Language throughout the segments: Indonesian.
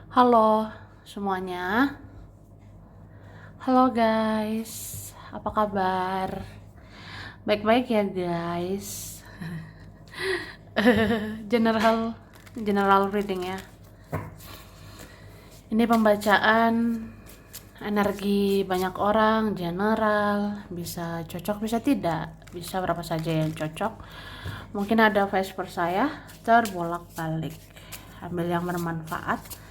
Halo semuanya, halo guys, apa kabar? Baik-baik ya guys. General general reading ya. Ini pembacaan energi banyak orang, general, bisa cocok bisa tidak, bisa berapa saja yang cocok. Mungkin ada vice versa ya, terbolak-balik. Ambil yang bermanfaat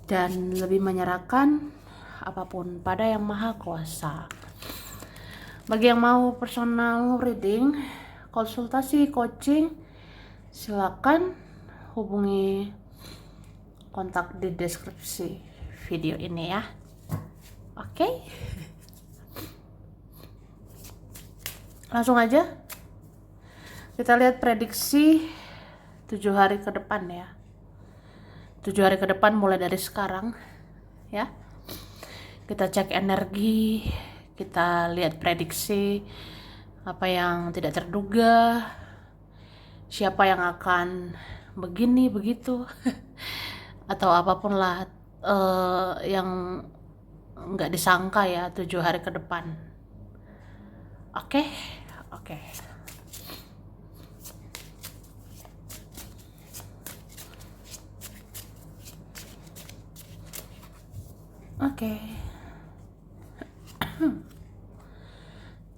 dan lebih menyerahkan apapun pada yang maha kuasa. Bagi yang mau personal reading, konsultasi coaching, silakan hubungi kontak di deskripsi video ini ya. Oke, langsung aja kita lihat prediksi 7 hari ke depan ya. 7 hari ke depan mulai dari sekarang ya. Kita cek energi, kita lihat prediksi apa yang tidak terduga, siapa yang akan begini begitu atau apapun lah yang nggak disangka ya 7 hari ke depan. Oke.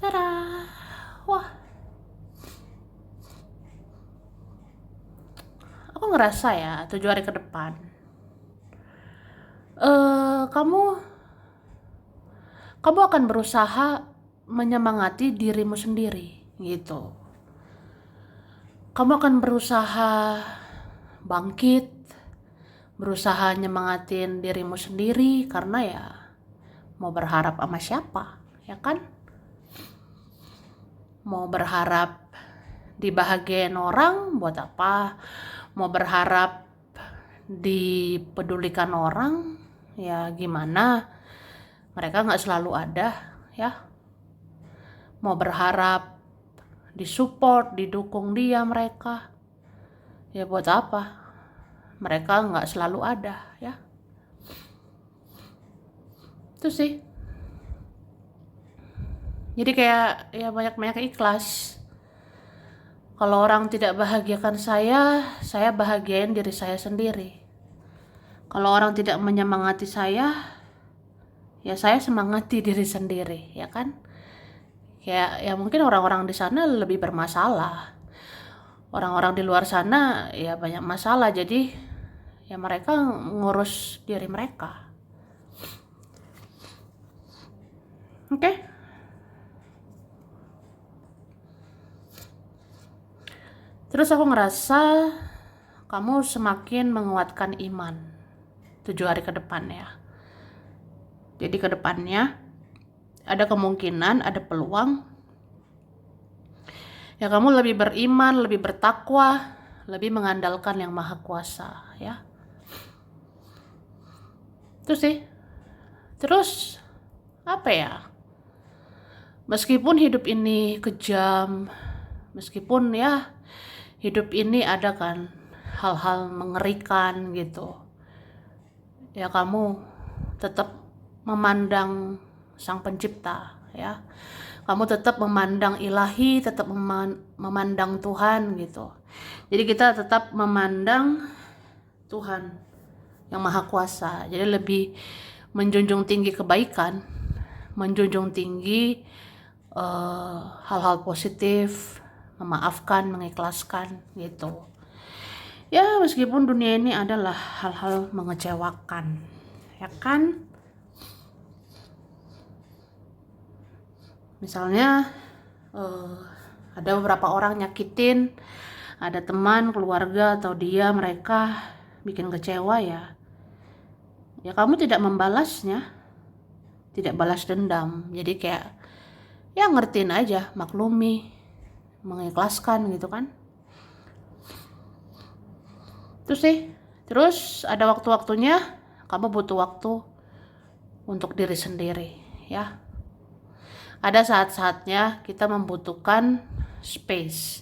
Tada. Wah, aku ngerasa ya 7 hari ke depan kamu akan berusaha menyemangati dirimu sendiri gitu. Kamu akan berusaha bangkit, berusaha nyemangatin dirimu sendiri karena ya mau berharap sama siapa, ya kan? Mau berharap dibahagiain orang buat apa? Mau berharap dipedulikan orang, ya gimana? Mereka nggak selalu ada, ya. Mau berharap disupport, didukung dia mereka, ya buat apa? Mereka nggak selalu ada, ya. Itu sih. Jadi kayak ya banyak-banyak ikhlas. Kalau orang tidak bahagiakan saya bahagiain diri saya sendiri. Kalau orang tidak menyemangati saya, ya saya semangati diri sendiri, ya kan? Ya mungkin orang-orang di sana lebih bermasalah. Orang-orang di luar sana ya banyak masalah, jadi ya mereka ngurus diri mereka. Oke? Terus aku ngerasa kamu semakin menguatkan iman 7 hari ke depan ya. Jadi ke depannya ada kemungkinan, ada peluang ya kamu lebih beriman, lebih bertakwa, lebih mengandalkan yang maha kuasa ya. Itu sih. Terus apa ya? Meskipun hidup ini kejam, meskipun ya hidup ini ada kan hal-hal mengerikan gitu, ya kamu tetap memandang sang pencipta ya. Kamu tetap memandang ilahi, tetap memandang Tuhan gitu. Jadi kita tetap memandang Tuhan yang maha kuasa. Jadi lebih menjunjung tinggi kebaikan, menjunjung tinggi hal-hal positif, memaafkan, mengikhlaskan gitu. Ya meskipun dunia ini adalah hal-hal mengecewakan, ya kan? Misalnya ada beberapa orang nyakitin, ada teman, keluarga atau mereka bikin kecewa ya. Ya kamu tidak membalasnya, tidak balas dendam. Jadi kayak ya ngertiin aja, maklumi, mengikhlaskan gitu kan. Terus sih, terus ada waktu-waktunya kamu butuh waktu untuk diri sendiri ya. Ada saat-saatnya kita membutuhkan space.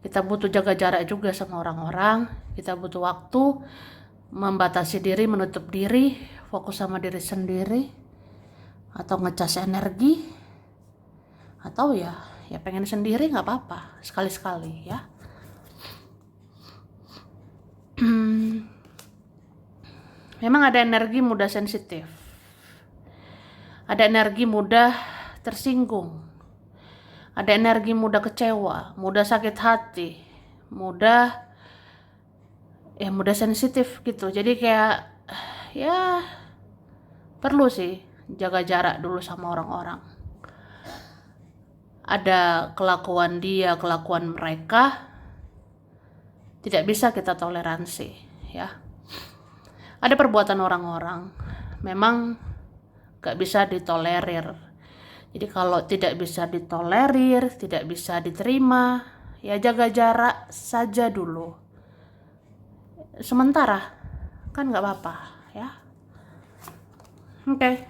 Kita butuh jaga jarak juga sama orang-orang. Kita butuh waktu membatasi diri, menutup diri, fokus sama diri sendiri, atau ngecas energi, atau ya pengen sendiri, nggak apa-apa, sekali-sekali ya. Memang ada energi mudah sensitif, ada energi mudah tersinggung, ada energi mudah kecewa, mudah sakit hati, mudah sensitif gitu. Jadi kayak ya perlu sih jaga jarak dulu sama orang-orang. Ada kelakuan dia, kelakuan mereka tidak bisa kita toleransi ya. Ada perbuatan orang-orang memang gak bisa ditolerir. Jadi kalau tidak bisa ditolerir, tidak bisa diterima, ya jaga jarak saja dulu. Sementara, kan gak apa-apa ya. Oke.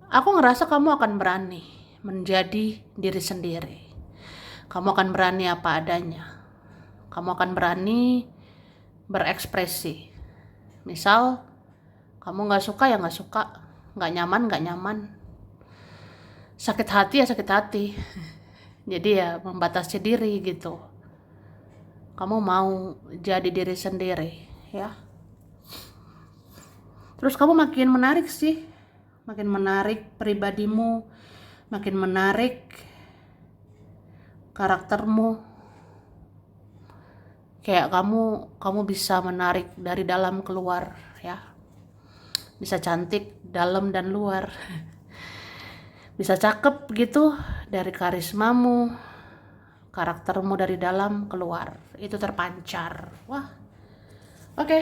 Aku ngerasa kamu akan berani menjadi diri sendiri. Kamu akan berani apa adanya. Kamu akan berani berekspresi. Misal, kamu gak suka ya gak suka, gak nyaman. Sakit hati ya sakit hati. Jadi ya membatasi diri gitu. Kamu mau jadi diri sendiri ya. Terus kamu makin menarik sih. Makin menarik pribadimu, makin menarik karaktermu. Kayak kamu bisa menarik dari dalam keluar ya. Bisa cantik dalam dan luar. Bisa cakep gitu dari karismamu, karaktermu dari dalam keluar. Itu terpancar. Wah. Oke.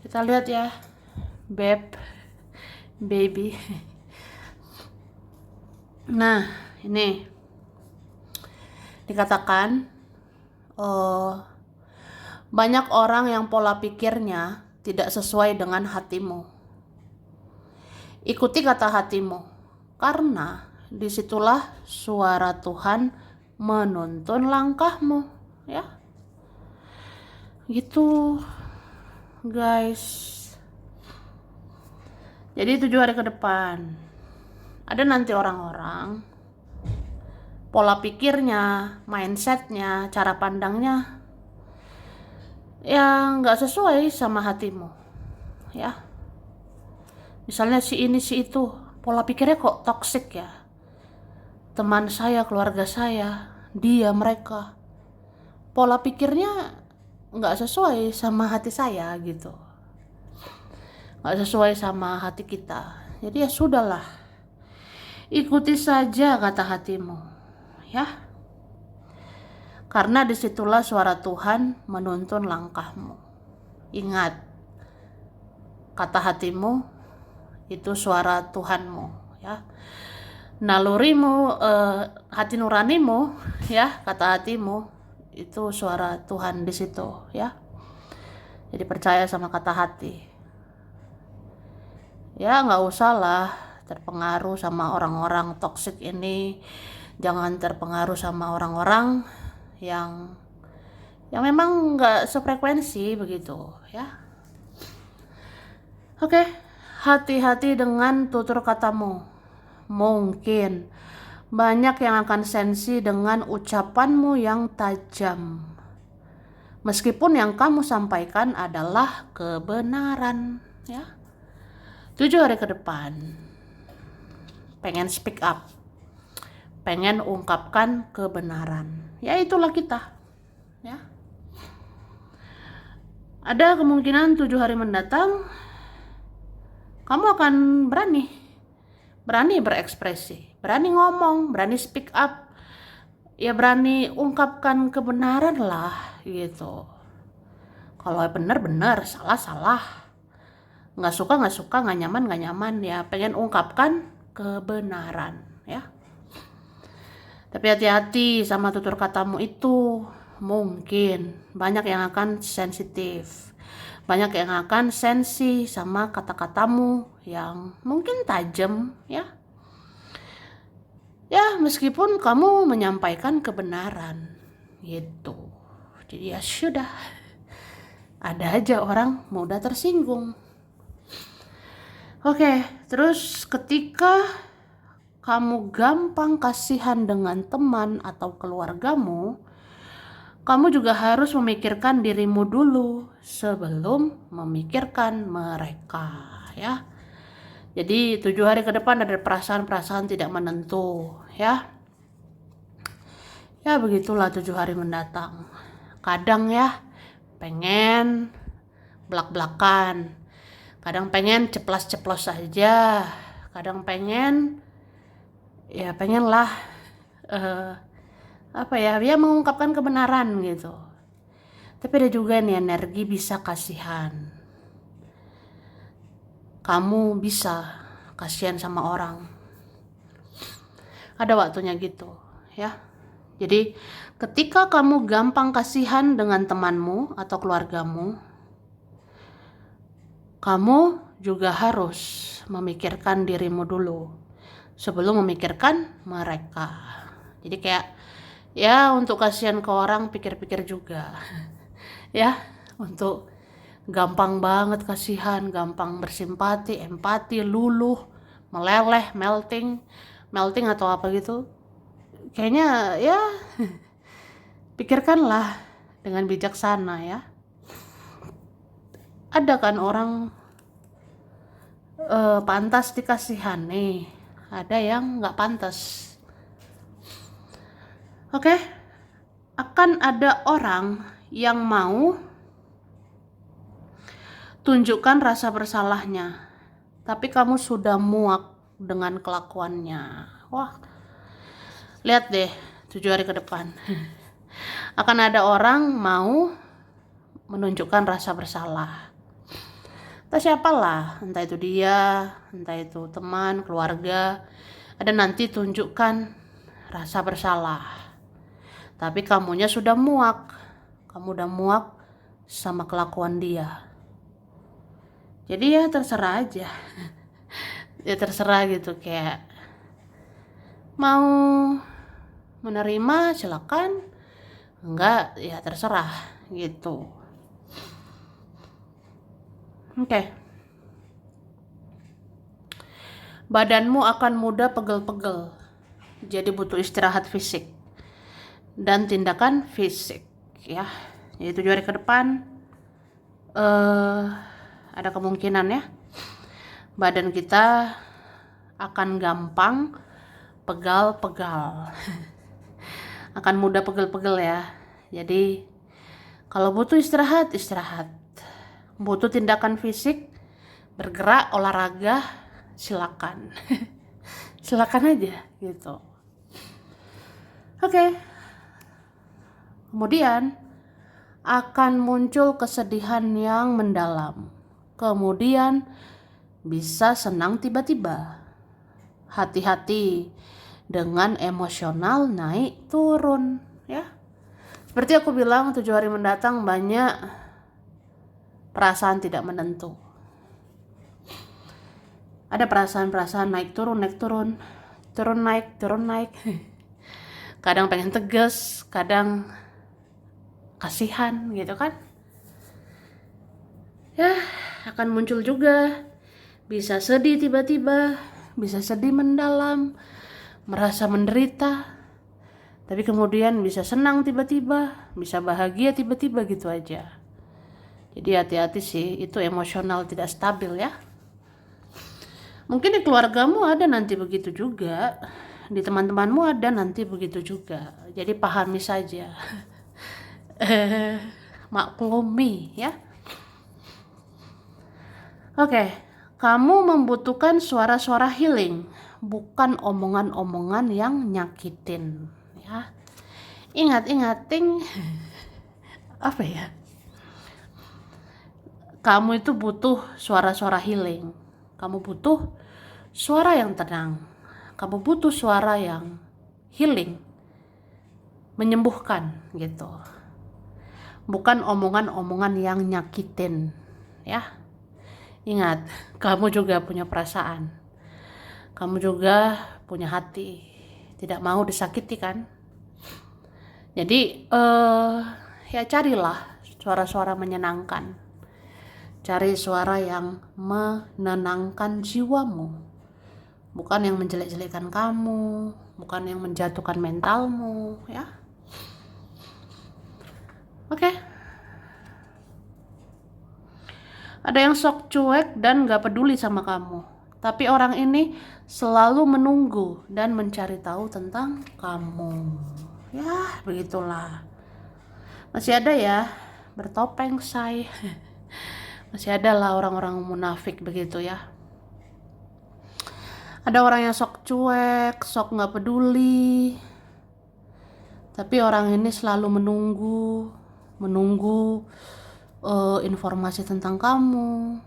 Kita lihat ya. Baby. Nah, ini dikatakan banyak orang yang pola pikirnya tidak sesuai dengan hatimu. Ikuti kata hatimu, karena disitulah suara Tuhan menuntun langkahmu ya. Gitu guys. Jadi 7 hari ke depan ada nanti orang-orang pola pikirnya, mindsetnya, cara pandangnya yang gak sesuai sama hatimu ya. Misalnya si ini si itu pola pikirnya kok toksik ya. Teman saya, keluarga saya, dia, mereka pola pikirnya gak sesuai sama hati saya gitu, gak sesuai sama hati kita. Jadi ya sudahlah, ikuti saja kata hatimu ya, karena disitulah suara Tuhan menuntun langkahmu. Ingat, kata hatimu itu suara Tuhanmu ya. Nalurimu, hati nuranimu ya, kata hatimu itu suara Tuhan di situ ya. Jadi percaya sama kata hati ya. Nggak usah lah terpengaruh sama orang-orang toksik ini. Jangan terpengaruh sama orang-orang yang memang nggak sefrekuensi begitu ya. Oke, hati-hati dengan tutur katamu. Mungkin banyak yang akan sensi dengan ucapanmu yang tajam, meskipun yang kamu sampaikan adalah kebenaran ya. 7 hari ke depan pengen speak up, pengen ungkapkan kebenaran, ya itulah kita ya. Ada kemungkinan 7 hari mendatang kamu akan berani berekspresi, berani ngomong, berani speak up ya, berani ungkapkan kebenaran lah gitu. Kalau benar, salah, nggak suka, nggak nyaman ya, pengen ungkapkan kebenaran ya. Tapi hati-hati sama tutur katamu itu. Mungkin banyak yang akan sensitif, banyak yang akan sensi sama kata-katamu yang mungkin tajam ya. Ya, meskipun kamu menyampaikan kebenaran gitu. Jadi ya sudah, ada aja orang mudah tersinggung. Oke, terus ketika kamu gampang kasihan dengan teman atau keluargamu, kamu juga harus memikirkan dirimu dulu sebelum memikirkan mereka, ya. Jadi 7 hari ke depan ada perasaan-perasaan tidak menentu, ya. Ya begitulah 7 hari mendatang. Kadang ya pengen belak-belakan, kadang pengen ceplas-ceplos saja, kadang pengen ya pengenlah dia mengungkapkan kebenaran gitu. Tapi ada juga nih energi bisa kasihan. Kamu bisa kasihan sama orang. Ada waktunya gitu, ya. Jadi ketika kamu gampang kasihan dengan temanmu atau keluargamu, kamu juga harus memikirkan dirimu dulu sebelum memikirkan mereka. Jadi kayak ya untuk kasihan ke orang pikir-pikir juga. Ya, untuk gampang banget kasihan, gampang bersimpati, empati, luluh, meleleh, melting atau apa gitu. Kayaknya ya pikirkanlah dengan bijaksana ya. Ada kan orang pantas dikasihani, ada yang nggak pantas. Oke, akan ada orang yang mau tunjukkan rasa bersalahnya, tapi kamu sudah muak dengan kelakuannya. Wah, lihat deh 7 hari ke depan. Akan ada orang mau menunjukkan rasa bersalah. Entah siapalah, entah itu dia, entah itu teman, keluarga, ada nanti tunjukkan rasa bersalah. Tapi kamunya sudah muak. Kamu udah muak sama kelakuan dia. Jadi ya terserah aja. Ya terserah gitu, kayak mau menerima silakan, enggak ya terserah gitu. Oke. Badanmu akan mudah pegel-pegel. Jadi butuh istirahat fisik dan tindakan fisik ya. Jadi 7 hari ke depan ada kemungkinan ya badan kita akan gampang pegal-pegal. Akan mudah pegel-pegel ya. Jadi kalau butuh istirahat, butuh tindakan fisik, bergerak, olahraga, silakan. Silakan aja gitu. Oke. Kemudian akan muncul kesedihan yang mendalam. Kemudian bisa senang tiba-tiba. Hati-hati dengan emosional naik turun ya. Seperti aku bilang 7 hari mendatang banyak perasaan tidak menentu. Ada perasaan-perasaan naik turun, turun naik. Kadang pengen tegas, kadang kasihan gitu kan. Ya, akan muncul juga. Bisa sedih tiba-tiba, bisa sedih mendalam, merasa menderita. Tapi kemudian bisa senang tiba-tiba, bisa bahagia tiba-tiba gitu aja. Jadi hati-hati sih, itu emosional tidak stabil ya. Mungkin di keluargamu ada nanti begitu juga, di teman-temanmu ada nanti begitu juga. Jadi pahami saja, maklumi ya. Oke, kamu membutuhkan suara-suara healing, bukan omongan-omongan yang nyakitin ya. Ingat, ting, apa ya? Kamu itu butuh suara-suara healing. Kamu butuh suara yang tenang. Kamu butuh suara yang healing, menyembuhkan gitu. Bukan omongan-omongan yang nyakitin ya. Ingat, kamu juga punya perasaan. Kamu juga punya hati. tidak mau disakiti kan. Jadi ya carilah suara-suara menyenangkan, cari suara yang menenangkan jiwamu, bukan yang menjelek-jelekan kamu, bukan yang menjatuhkan mentalmu, ya. Oke. Ada yang sok cuek dan gak peduli sama kamu, tapi orang ini selalu menunggu dan mencari tahu tentang kamu. Ya, begitulah. Masih ada ya, bertopeng say. Masih ada lah orang-orang munafik begitu ya. Ada orang yang sok cuek, sok gak peduli, tapi orang ini selalu menunggu informasi tentang kamu,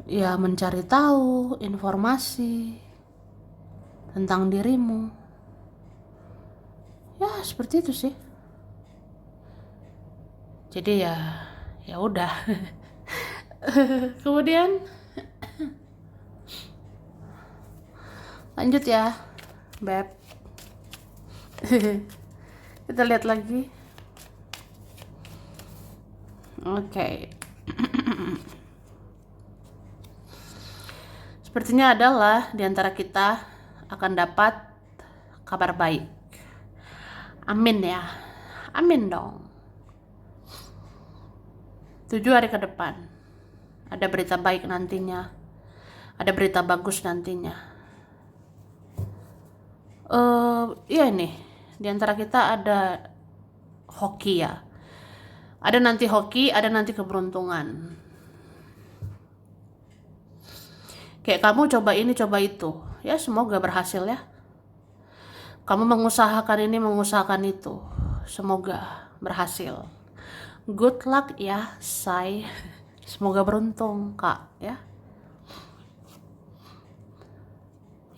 ya mencari tahu informasi tentang dirimu. Ya seperti itu sih. Jadi ya udah. Kemudian lanjut ya, Beb. Kita lihat lagi. Oke. Sepertinya adalah di antara kita akan dapat kabar baik. Amin ya. Amin dong. 7 hari ke depan ada berita baik nantinya. Ada berita bagus nantinya. Iya nih, di antara kita ada hoki ya. Ada nanti hoki, ada nanti keberuntungan. Kayak kamu coba ini, coba itu. Ya semoga berhasil ya. Kamu mengusahakan ini, mengusahakan itu. Semoga berhasil. Good luck ya, say. Semoga beruntung, Kak, ya.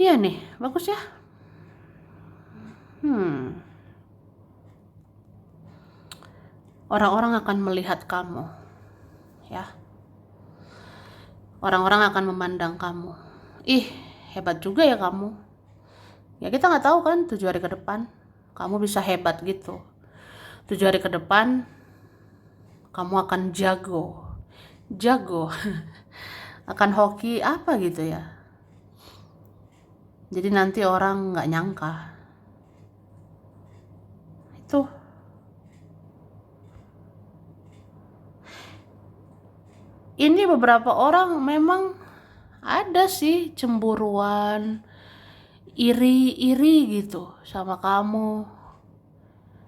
Iya nih, bagus ya. Orang-orang akan melihat kamu, ya. Orang-orang akan memandang kamu. Ih, hebat juga ya kamu. Ya kita nggak tahu kan 7 hari ke depan kamu bisa hebat gitu. 7 hari ke depan kamu akan jago akan hoki apa gitu ya. Jadi nanti orang nggak nyangka. Itu ini beberapa orang memang ada sih cemburuan, iri gitu sama kamu.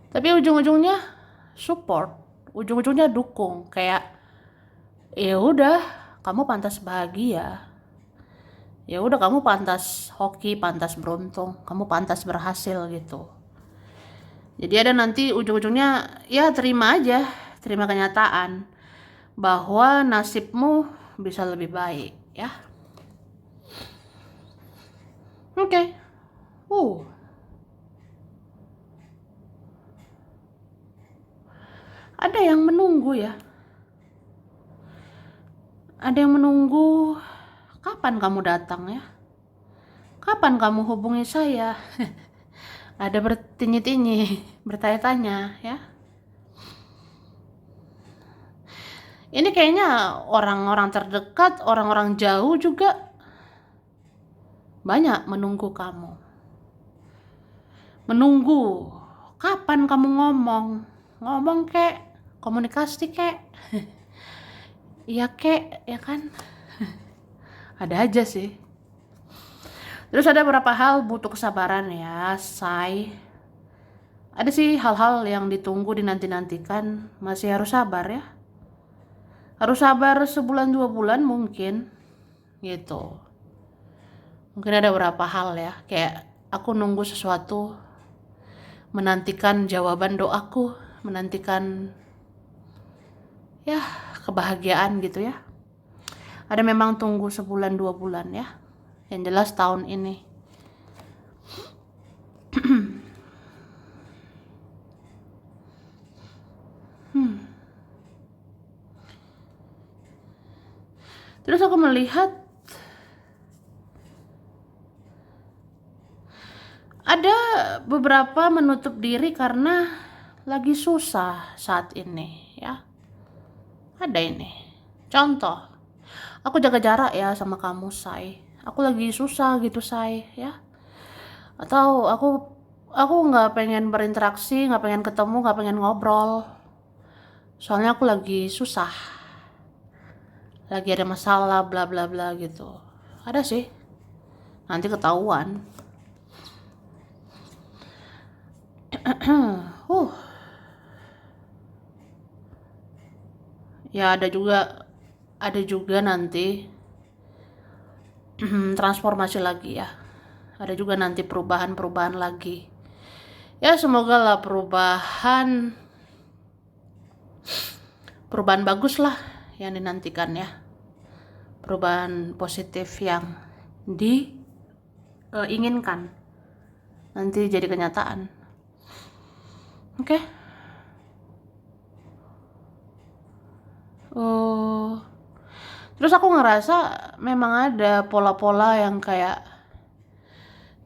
Tapi ujung-ujungnya support, ujung-ujungnya dukung, kayak ya udah kamu pantas bahagia. Ya udah kamu pantas hoki, pantas beruntung, kamu pantas berhasil gitu. Jadi ada nanti ujung-ujungnya ya terima aja, terima kenyataan bahwa nasibmu bisa lebih baik ya. Oke. Ada yang menunggu ya. Ada yang menunggu kapan kamu datang ya. Kapan kamu hubungi saya? Ada bertinyi-tinyi, bertanya-tanya ya. Ini kayaknya orang-orang terdekat, orang-orang jauh juga banyak menunggu kamu. Menunggu kapan kamu ngomong kek, komunikasi kek. Iya kek, ya kan? Ada aja sih. Terus ada beberapa hal butuh kesabaran ya, say. Ada sih hal-hal yang ditunggu, dinanti-nantikan, masih harus sabar ya. Harus sabar sebulan 2 bulan mungkin gitu. Mungkin ada beberapa hal ya, kayak aku nunggu sesuatu, menantikan jawaban doaku, menantikan ya kebahagiaan gitu ya. Ada memang tunggu sebulan 2 bulan ya. Yang jelas tahun ini. Terus aku melihat Ada beberapa menutup diri karena lagi susah saat ini, ya. Ada ini. Contoh, aku jaga jarak ya sama kamu, Say. Aku lagi susah gitu, Say, ya. Atau aku nggak pengen berinteraksi, nggak pengen ketemu, nggak pengen ngobrol. Soalnya aku lagi susah, lagi ada masalah, bla bla bla gitu. Ada sih, nanti ketahuan. uh Ya ada juga nanti transformasi lagi ya. Ada juga nanti perubahan-perubahan lagi. Ya semoga lah perubahan bagus lah yang dinantikan ya. Perubahan positif yang diinginkan nanti jadi kenyataan. Oke. Terus aku ngerasa memang ada pola-pola yang kayak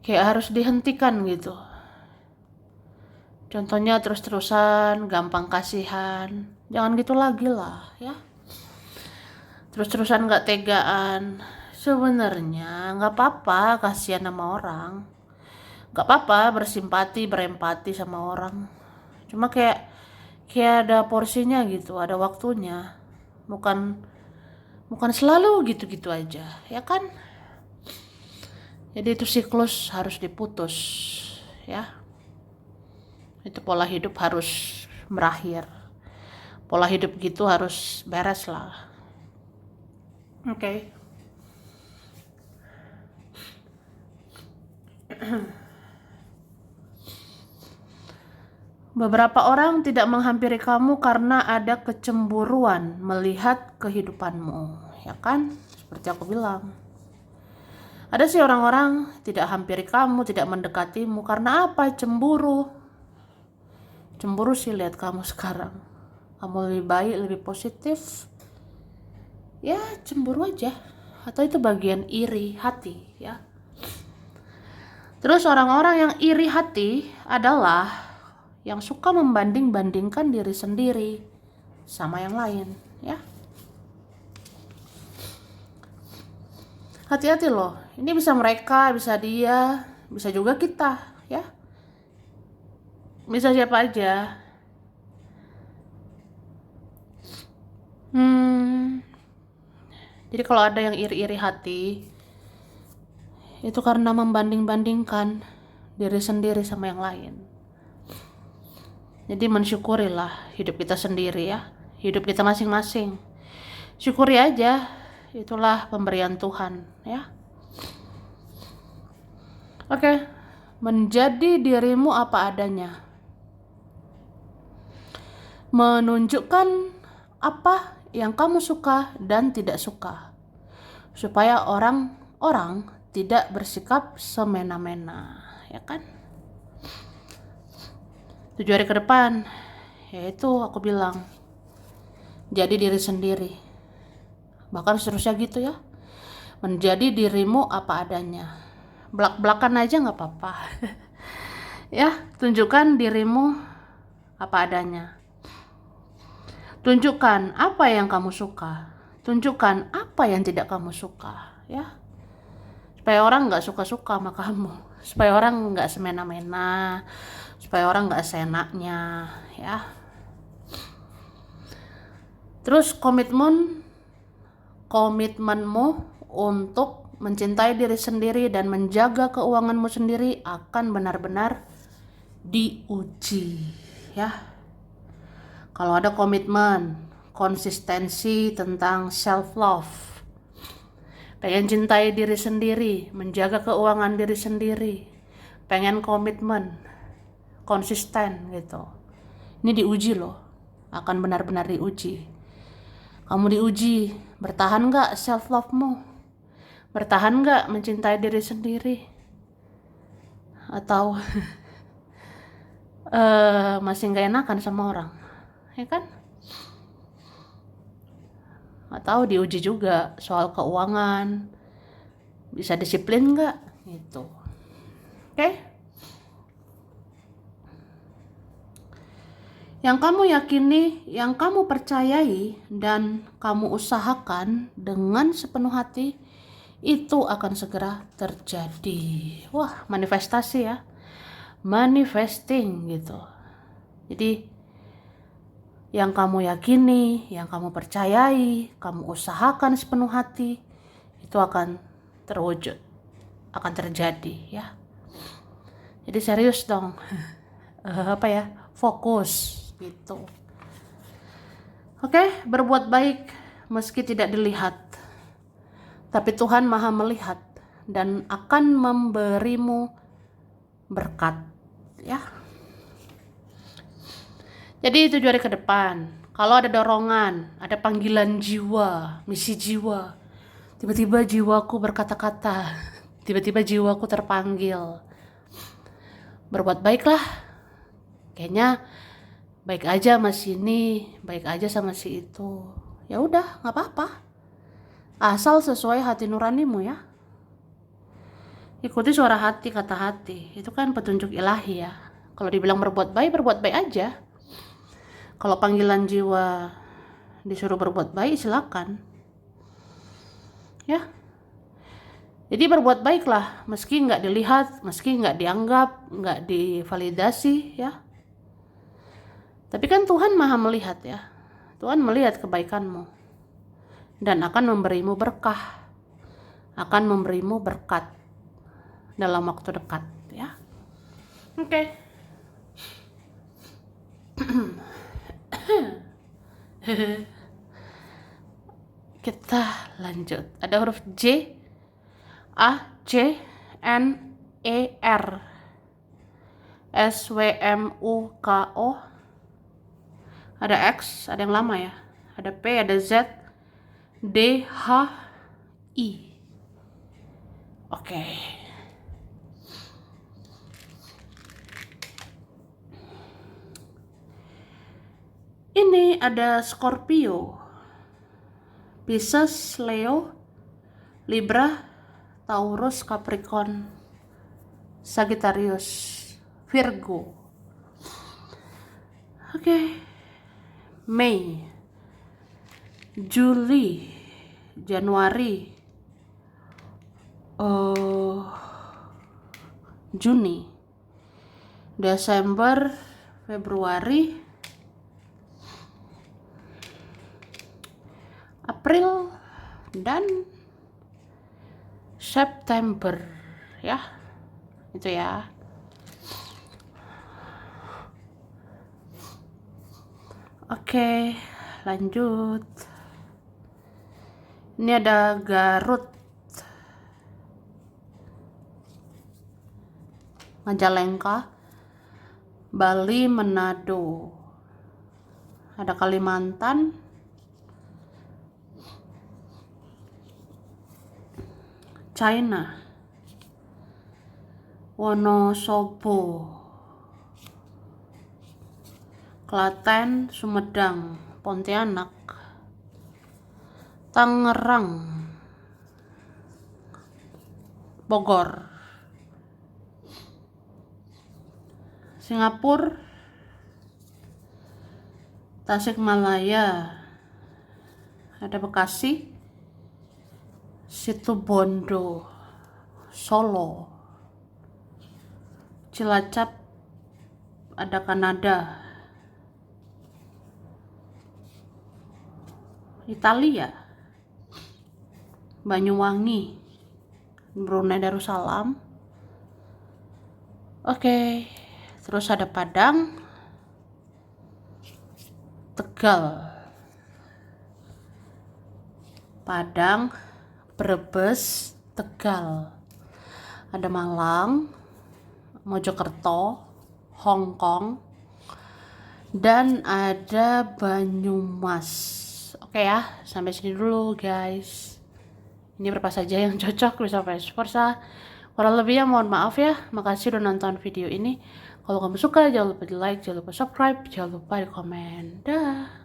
harus dihentikan gitu. Contohnya terus-terusan gampang kasihan, jangan gitu lagi lah ya. Terus-terusan gak tegaan. Sebenarnya gak apa-apa kasihan sama orang, gak apa-apa bersimpati, berempati sama orang. Cuma kayak ada porsinya gitu, ada waktunya. Bukan selalu gitu-gitu aja, ya kan? Jadi itu siklus harus diputus, ya. Itu pola hidup harus berakhir. Pola hidup gitu harus beres lah. Oke. Beberapa orang tidak menghampiri kamu karena ada kecemburuan melihat kehidupanmu, ya kan? Seperti aku bilang. Ada sih orang-orang tidak hampiri kamu, tidak mendekatimu karena apa? Cemburu. Cemburu sih lihat kamu sekarang. Kamu lebih baik, lebih positif. Ya, cemburu aja. Atau itu bagian iri hati, ya. Terus orang-orang yang iri hati adalah yang suka membanding-bandingkan diri sendiri sama yang lain, ya. Hati-hati loh, ini bisa mereka, bisa dia, bisa juga kita, ya. Bisa siapa aja. Jadi kalau ada yang iri-iri hati, itu karena membanding-bandingkan diri sendiri sama yang lain. Jadi mensyukurilah hidup kita sendiri ya, hidup kita masing-masing. Syukuri aja, itulah pemberian Tuhan ya. Oke, menjadi dirimu apa adanya. Menunjukkan apa yang kamu suka dan tidak suka, supaya orang-orang tidak bersikap semena-mena, ya kan? 7 hari ke depan, yaitu aku bilang, jadi diri sendiri. Bahkan seterusnya gitu ya. Menjadi dirimu apa adanya. Belak-belakan aja gak apa-apa. Ya, tunjukkan dirimu apa adanya. Tunjukkan apa yang kamu suka. Tunjukkan apa yang tidak kamu suka, ya. Supaya orang gak suka-suka sama kamu. Supaya orang gak semena-mena. Supaya orang gak seenaknya, ya. Terus komitmenmu untuk mencintai diri sendiri dan menjaga keuanganmu sendiri akan benar-benar diuji, ya. Kalau ada komitmen, konsistensi tentang self love, pengen cintai diri sendiri, menjaga keuangan diri sendiri, pengen komitmen, konsisten gitu. Ini diuji loh, akan benar-benar diuji. Kamu diuji, bertahan gak self love-mu? Bertahan gak mencintai diri sendiri? Atau masih gak enakan sama orang? Ya kan? Atau diuji juga soal keuangan, bisa disiplin gak? Gitu. Oke? Yang kamu yakini, yang kamu percayai, dan kamu usahakan dengan sepenuh hati, itu akan segera terjadi. Wah, manifestasi ya. Manifesting gitu. Jadi, yang kamu yakini, yang kamu percayai, kamu usahakan sepenuh hati, itu akan terwujud, akan terjadi ya. Jadi serius dong. Fokus gitu. Oke, berbuat baik meski tidak dilihat, tapi Tuhan Maha melihat dan akan memberimu berkat ya. Jadi 7 hari ke depan, kalau ada dorongan, ada panggilan jiwa, misi jiwa, tiba-tiba jiwaku berkata-kata, tiba-tiba jiwaku terpanggil, berbuat baiklah. Kayaknya baik aja sama si ini, baik aja sama si itu. Ya udah, nggak apa-apa. Asal sesuai hati nuranimu ya. Ikuti suara hati, kata hati. Itu kan petunjuk ilahi ya. Kalau dibilang berbuat baik aja. Kalau panggilan jiwa disuruh berbuat baik, silakan. Ya. Jadi berbuat baiklah, meski nggak dilihat, meski nggak dianggap, nggak divalidasi ya. Tapi kan Tuhan Maha melihat ya. Tuhan melihat kebaikanmu dan akan memberimu berkah, akan memberimu berkat dalam waktu dekat ya. Oke. Kita lanjut. Ada huruf J, A, C, N, E, R, S, W, M, U, K, O. Ada X, ada yang lama ya. Ada P, ada Z, D, H, I. Oke. Ini ada Scorpio, Pisces, Leo, Libra, Taurus, Capricorn, Sagittarius, Virgo. Oke. Mei, Juli, Januari, Juni, Desember, Februari, April, dan September ya. Itu ya. Oke, lanjut. Ini ada Garut, Majalengka, Bali, Manado. Ada Kalimantan, China, Wonosobo, Klaten, Sumedang, Pontianak, Tangerang, Bogor, Singapura, Tasikmalaya, ada Bekasi, Situbondo, Solo, Cilacap, ada Kanada, Italia, Banyuwangi, Brunei Darussalam. Oke, terus ada Padang, Tegal, Padang, Brebes, Tegal. Ada Malang, Mojokerto, Hong Kong, dan ada Banyumas. Oke ya, sampai sini dulu guys. Ini berapa saja yang cocok, bisa vice versa. Kurang lebihnya mohon maaf ya. Makasih udah nonton video ini. Kalau kamu suka jangan lupa di like, jangan lupa subscribe, jangan lupa di komen. Dah.